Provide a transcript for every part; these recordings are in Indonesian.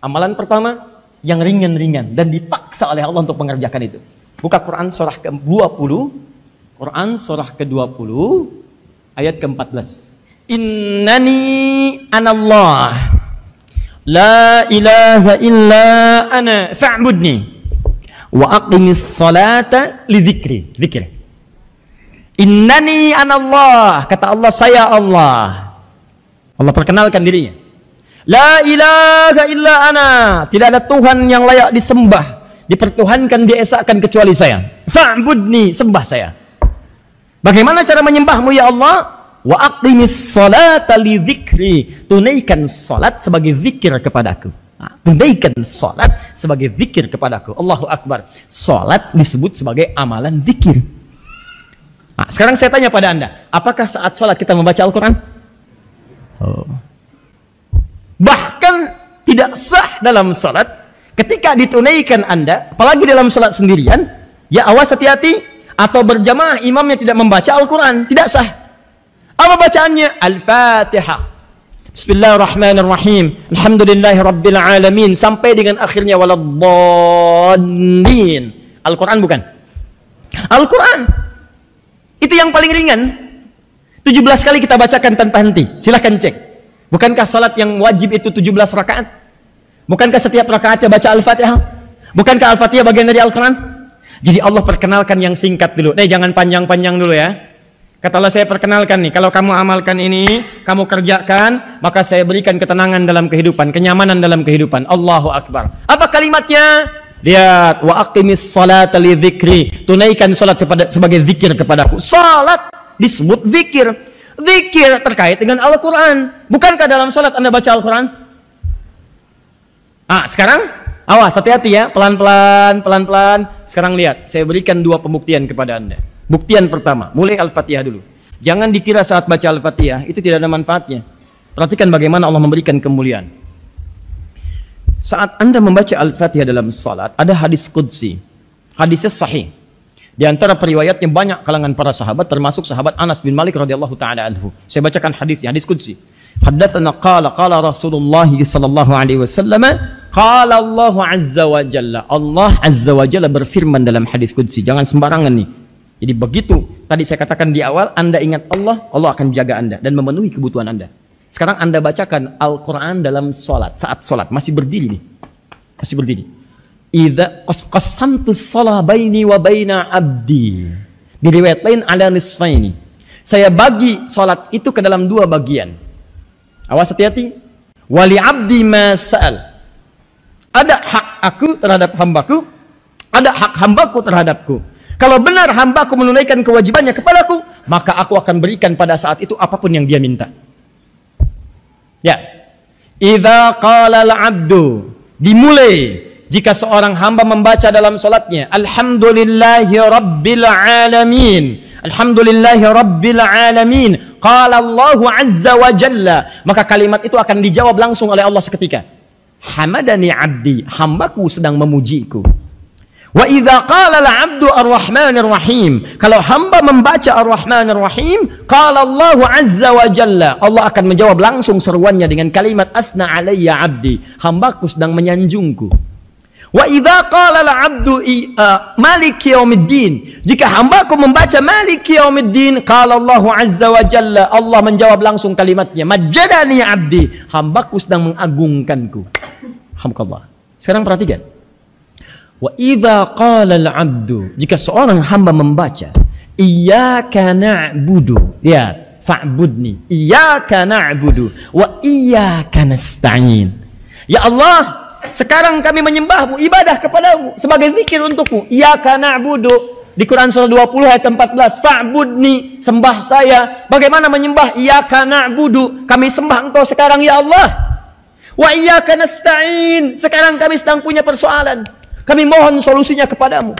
Amalan pertama yang ringan-ringan dan dipaksa oleh Allah untuk mengerjakan itu. Buka Quran surah ke-20, Quran surah ke-20 ayat ke-14. Innani anallah la ilaha illa ana fa'budni wa aqimis salata li dzikri. Zikir. Innani anallah, kata Allah, saya Allah. Allah perkenalkan dirinya. La ilaha illa ana, tidak ada Tuhan yang layak disembah, dipertuhankan, diesakan kecuali saya. Fa'budni, sembah saya. Bagaimana cara menyembahmu ya Allah? Wa aqimis salata li dzikri, tunaikan salat sebagai zikir kepadaku. Tunaikan salat sebagai zikir kepadaku. Allahu Akbar. Salat disebut sebagai amalan zikir. Nah, sekarang saya tanya pada Anda, apakah saat salat kita membaca Al-Quran? Oh. Bahkan tidak sah dalam salat ketika ditunaikan Anda, apalagi dalam salat sendirian, ya awas, hati-hati, atau berjamaah imamnya tidak membaca Al-Quran, tidak sah. Apa bacaannya? Al-Fatihah. Bismillahirrahmanirrahim. Alhamdulillahirabbil alamin sampai dengan akhirnya waladdallin. Al-Quran bukan? Al-Quran. Itu yang paling ringan. 17 kali kita bacakan tanpa henti. Silahkan cek. Bukankah salat yang wajib itu 17 rakaat? Bukankah setiap rakaatnya baca Al-Fatihah? Bukankah Al-Fatihah bagian dari Al-Quran? Jadi Allah perkenalkan yang singkat dulu. Jangan panjang-panjang dulu ya. Kata Allah, saya perkenalkan nih, kalau kamu amalkan ini, kamu kerjakan, maka saya berikan ketenangan dalam kehidupan, kenyamanan dalam kehidupan. Allahu Akbar. Apa kalimatnya? Lihat, wa aqimis salata li dzikri, tunaikan salat sebagai zikir kepadaku. Salat disebut zikir. Zikir terkait dengan Al-Quran. Bukankah dalam salat Anda baca Al-Quran? Sekarang awas, hati-hati ya, pelan-pelan, pelan-pelan. Sekarang lihat, saya berikan 2 pembuktian kepada Anda. Buktian pertama, mulai Al-Fatihah dulu. Jangan dikira saat baca Al-Fatihah itu tidak ada manfaatnya. Perhatikan bagaimana Allah memberikan kemuliaan. Saat Anda membaca Al-Fatihah dalam salat, ada hadis qudsi. Hadisnya sahih. Di antara periwayatnya banyak kalangan para sahabat, termasuk sahabat Anas bin Malik radhiyallahu taala anhu. Saya bacakan hadisnya, hadis qudsi. Haddatsana qala Rasulullah sallallahu alaihi wasallam, qala Allah azza wa jalla. Allah azza wa jalla berfirman dalam hadis qudsi. Jangan sembarangan nih. Jadi begitu tadi saya katakan di awal, Anda ingat Allah, Allah akan jaga Anda dan memenuhi kebutuhan Anda. Sekarang Anda bacakan Al-Quran dalam sholat, saat sholat, masih berdiri nih. Masih berdiri. Idza qasamtu shalah baini wa baina abdi. Di riwayat lain ala nisfaini. Saya bagi sholat itu ke dalam 2 bagian. Awas, hati-hati. Wali abdi ma sa'al. Ada hak aku terhadap hambaku, ada hak hambaku terhadapku. Kalau benar hambaku menunaikan kewajibannya kepadaku, maka aku akan berikan pada saat itu apapun yang dia minta. Ya, idza qala al-'abdu, dimulai jika seorang hamba membaca dalam salatnya, alhamdulillahi rabbil alamin, alhamdulillahi rabbil alamin, qala Allahu azza wa jalla, maka kalimat itu akan dijawab langsung oleh Allah seketika. Hamadani 'abdi, hambaku sedang memujiku. Wa idza qala al-'abdu ar-rahmanir rahim, kalau hamba membaca ar-rahmanir rahim, qala Allahu azza wa jalla, Allah akan menjawab langsung seruannya dengan kalimat athna alayya 'abdi, hambaku sedang menyanjungku. Wa idza qala al-'abdu maliki yaumiddin, jika hambaku membaca maliki yaumiddin, qala Allahu azza wa jalla, Allah menjawab langsung kalimatnya majjadani 'abdi, hambaku sedang mengagungkanku. Alhamdulillah. Sekarang perhatikan. Wa idza qala al-'abdu, jika seorang hamba membaca iyyaka na'budu, lihat, fa'budni, iyyaka na'budu wa iyyaka nasta'in. Ya Allah, sekarang kami menyembahmu, ibadah kepadamu sebagai zikir untukmu. Iyyaka na'budu di Quran surah 20 ayat 14, fa'budni, sembah saya. Bagaimana menyembah? Iyyaka na'budu, kami sembah Engkau sekarang ya Allah. Wa iyyaka nasta'in, sekarang kami sedang punya persoalan, kami mohon solusinya kepadamu.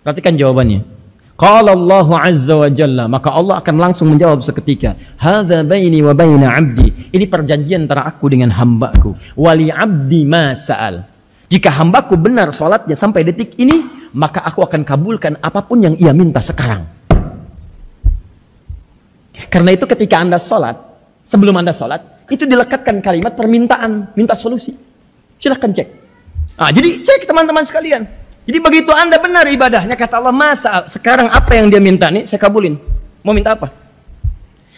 Perhatikan jawabannya. Qala Allahu azza wa jalla, maka Allah akan langsung menjawab seketika. Hadza baini wa baina 'abdi, ini perjanjian antara aku dengan hambaku. Wali 'abdi ma sa'al, jika hambaku benar salatnya sampai detik ini, maka aku akan kabulkan apapun yang ia minta sekarang. Karena itu ketika Anda salat, sebelum Anda salat, itu dilekatkan kalimat permintaan, minta solusi. Silahkan cek. Nah, jadi cek teman-teman sekalian. Jadi begitu Anda benar ibadahnya, kata Allah, masa sekarang apa yang dia minta nih, saya kabulin. Mau minta apa?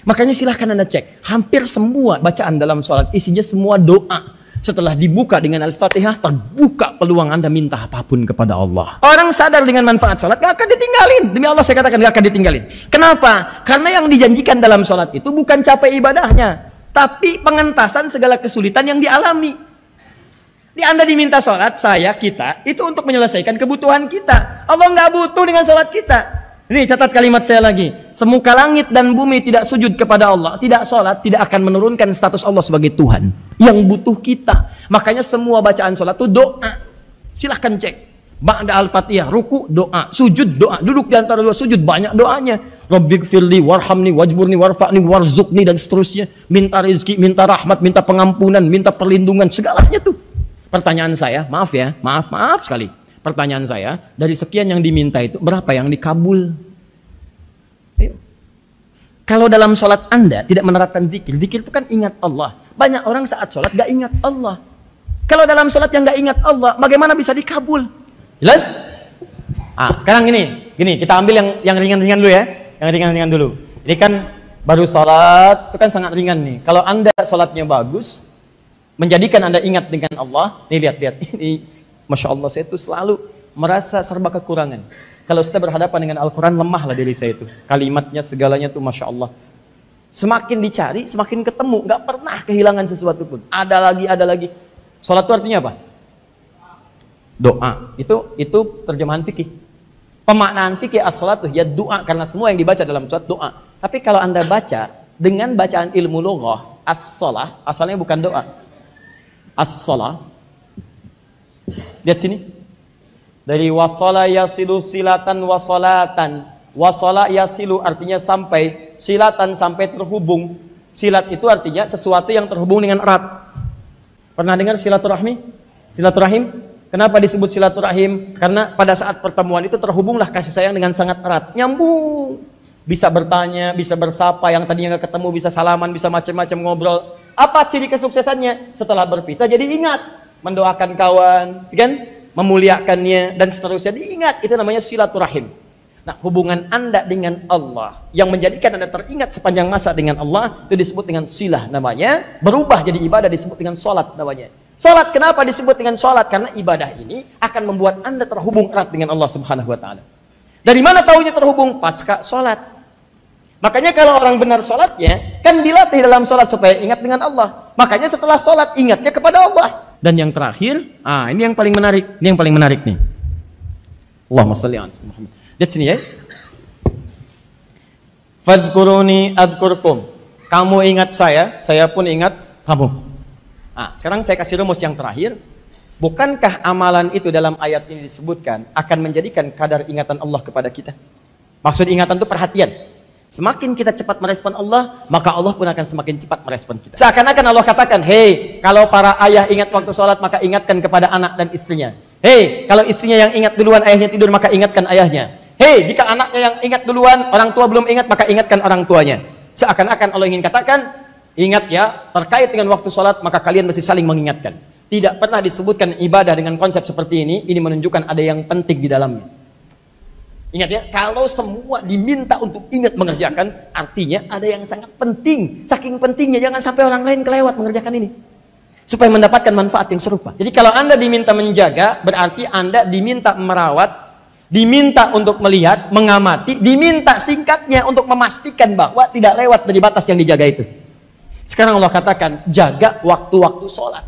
Makanya silahkan Anda cek. Hampir semua bacaan dalam sholat isinya semua doa. Setelah dibuka dengan Al-Fatihah, terbuka peluang Anda minta apapun kepada Allah. Orang sadar dengan manfaat sholat, gak akan ditinggalin. Demi Allah saya katakan, gak akan ditinggalin. Kenapa? Karena yang dijanjikan dalam sholat itu bukan capek ibadahnya, tapi pengentasan segala kesulitan yang dialami. Di Anda diminta sholat, kita, itu untuk menyelesaikan kebutuhan kita. Allah nggak butuh dengan sholat kita. Ini catat kalimat saya lagi. Semuka langit dan bumi tidak sujud kepada Allah, tidak sholat, tidak akan menurunkan status Allah sebagai Tuhan. Yang butuh kita. Makanya semua bacaan sholat itu doa. Silahkan cek. Ba'da al-fatihah, ruku, doa. Sujud, doa. Duduk di antara dua sujud, banyak doanya. Rabbighfirli, warhamni, wajburni, warfa'ni, warzukni, dan seterusnya. Minta rezeki, minta rahmat, minta pengampunan, minta perlindungan, segalanya tuh. Pertanyaan saya, maaf ya, maaf sekali. Pertanyaan saya, dari sekian yang diminta itu, berapa yang dikabul? Ayo. Kalau dalam sholat Anda tidak menerapkan zikir, zikir itu kan ingat Allah. Banyak orang saat sholat gak ingat Allah. Kalau dalam sholat yang gak ingat Allah, bagaimana bisa dikabul? Jelas? Sekarang gini, kita ambil yang ringan-ringan dulu ya. Yang ringan-ringan dulu. Ini kan baru sholat, itu kan sangat ringan nih. Kalau Anda sholatnya bagus, menjadikan Anda ingat dengan Allah, nih lihat ini, Masya Allah, saya itu selalu merasa serba kekurangan. Kalau kita berhadapan dengan Al-Quran, lemahlah diri saya itu. Kalimatnya, segalanya tuh Masya Allah. Semakin dicari, semakin ketemu. Gak pernah kehilangan sesuatu pun. Ada lagi. Sholat itu artinya apa? Doa. Itu terjemahan fikih. Pemaknaan fikih as-sholat tuh ya doa. Karena semua yang dibaca dalam sholat doa. Tapi kalau Anda baca dengan bacaan ilmu lughah, as-sholah, asalnya bukan doa. As-sholah. Lihat sini. Dari wasala yasilu silatan wasolatan. Wasala yasilu artinya sampai, silatan sampai terhubung. Silat itu artinya sesuatu yang terhubung dengan erat. Pernah dengar silaturahmi? Silaturahim? Kenapa disebut silaturahim? Karena pada saat pertemuan itu terhubunglah kasih sayang dengan sangat erat. Nyambung. Bisa bertanya, bisa bersapa, yang tadinya nggak ketemu bisa salaman, bisa macam-macam ngobrol. Apa ciri kesuksesannya? Setelah berpisah jadi ingat. Mendoakan kawan, kan? Memuliakannya, dan seterusnya. Diingat, itu namanya silaturahim. Nah, hubungan Anda dengan Allah yang menjadikan Anda teringat sepanjang masa dengan Allah, itu disebut dengan silah namanya. Berubah jadi ibadah disebut dengan sholat namanya. Sholat, kenapa disebut dengan sholat? Karena ibadah ini akan membuat Anda terhubung erat dengan Allah Subhanahu wa Ta'ala. Dari mana tahunya terhubung? Pasca sholat. Makanya kalau orang benar sholatnya, kan dilatih dalam sholat supaya ingat dengan Allah. Makanya setelah sholat, ingatnya kepada Allah. Dan yang terakhir, ini yang paling menarik. Ini yang paling menarik nih. Allahumma shalli ala Muhammad. Lihat sini ya. Fadkuruni adkurkum. Kamu ingat saya pun ingat kamu. Sekarang saya kasih rumus yang terakhir. Bukankah amalan itu dalam ayat ini disebutkan akan menjadikan kadar ingatan Allah kepada kita? Maksud ingatan itu perhatian. Semakin kita cepat merespon Allah, maka Allah pun akan semakin cepat merespon kita. Seakan-akan Allah katakan, hei, kalau para ayah ingat waktu sholat, maka ingatkan kepada anak dan istrinya. Hei, kalau istrinya yang ingat duluan, ayahnya tidur, maka ingatkan ayahnya. Hei, jika anaknya yang ingat duluan, orang tua belum ingat, maka ingatkan orang tuanya. Seakan-akan Allah ingin katakan, ingat ya, terkait dengan waktu sholat, maka kalian mesti saling mengingatkan. Tidak pernah disebutkan ibadah dengan konsep seperti ini menunjukkan ada yang penting di dalamnya. Ingat ya, kalau semua diminta untuk ingat mengerjakan, artinya ada yang sangat penting. Saking pentingnya, jangan sampai orang lain kelewat mengerjakan ini. Supaya mendapatkan manfaat yang serupa. Jadi kalau Anda diminta menjaga, berarti Anda diminta merawat, diminta untuk melihat, mengamati, diminta singkatnya untuk memastikan bahwa tidak lewat dari batas yang dijaga itu. Sekarang Allah katakan, jaga waktu-waktu sholat.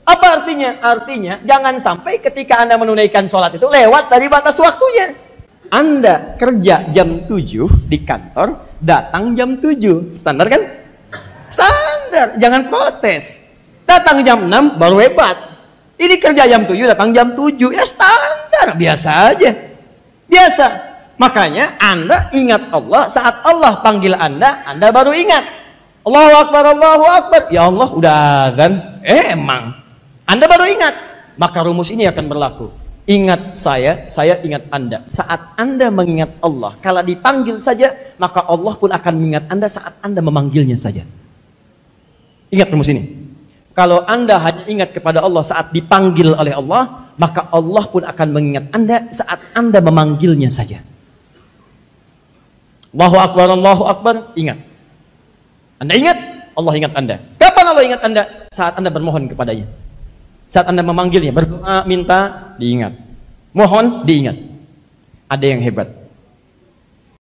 Apa artinya? Artinya, jangan sampai ketika Anda menunaikan sholat itu lewat dari batas waktunya. Anda kerja jam 7 di kantor, datang jam 7. Standar kan? Standar, jangan protes. Datang jam 6 baru hebat. Ini kerja jam 7, datang jam 7. Ya standar, biasa aja. Biasa. Makanya Anda ingat Allah saat Allah panggil Anda baru ingat. Allahu Akbar, Allahu Akbar. Ya Allah, udah azan. Emang. Anda baru ingat. Maka rumus ini akan berlaku. Ingat saya ingat Anda. Saat Anda mengingat Allah, kalau dipanggil saja, maka Allah pun akan mengingat Anda saat Anda memanggilnya saja. Ingat rumus ini. Kalau Anda hanya ingat kepada Allah saat dipanggil oleh Allah, maka Allah pun akan mengingat Anda saat Anda memanggilnya saja. Allahu Akbar, ingat. Anda ingat, Allah ingat Anda. Kapan Allah ingat Anda? Saat Anda bermohon kepadanya. Saat Anda memanggilnya, berdoa, minta, diingat. Mohon, diingat. Ada yang hebat.